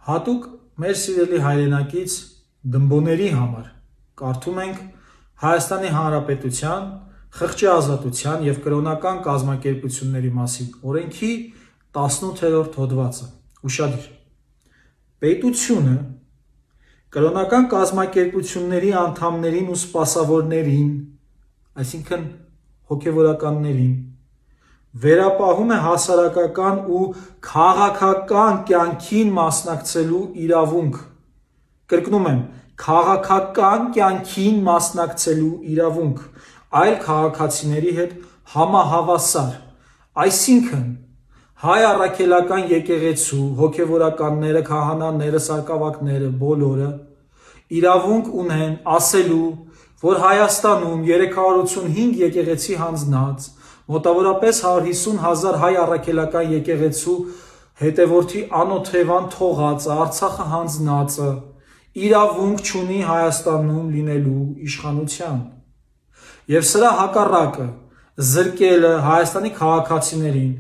Հատուկ մեր սիրելի հայրենակից դմբոների համար կարդում ենք Հայաստանի Հանրապետության խղճի ազատության և կրոնական կազմակերպությունների մասին օրենքի 18-րդ հոդվածը։ Ուշադիր։ Պետությունը կրոնական կազմակերպությունների անդամներին ու սպասավորներին, այսինքն հոգևորականներին, վերապահում է հասարակական ու քաղաքական կյանքին մասնակցելու իրավունք, կրկնում եմ, քաղաքական կյանքին մասնակցելու իրավունք, այլ քաղաքացիների հետ համահավասար, այսինքն հայ առաքելական եկեղեցու հոգևորականները, քահանաները, սարկավակները բոլորը իրավունք ունեն ասելու, որ Հայաստանում 385 եկեղեցի հանձնած, մոտավորապես 150,000 հայ առաքելական եկեղեցու հետևորդի անօթևան թողածը, Արցախը հանձնածը իրավունք չունի Հայաստանում լինելու իշխանության, և սրա հակառակը զրկելը Հայաստանի քաղաքացիներին,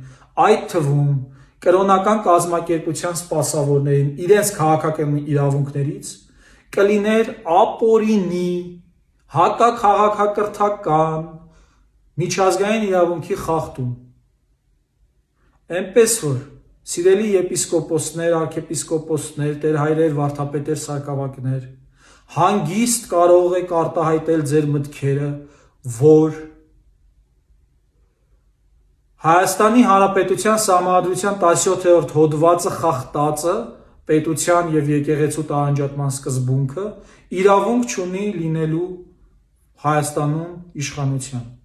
այդ թվում կրոնական կազմակերպության սպասավորներին իրենց քաղաքական իրավունքներից կլիներ ապօրինի, հակաքաղաքակրթական, միջազգային իրավունքի խախտում։ Էնպես որ, սիրելի եպիսկոպոսներ, արքեպիսկոպոսներ, տեր-հայրեր, վարդապետեր, սարկավակներ, հանգիստ կարող եք արտահայտել ձեր մտքերը, որ Հայաստանի Հանրապետության Սահմանադրության 17-րդ հոդվածը խախտածը, պետության և եկեղեցու տարանջատման սկզբունքը, իրավունք չունի լինելու Հայաստանում իշխանության։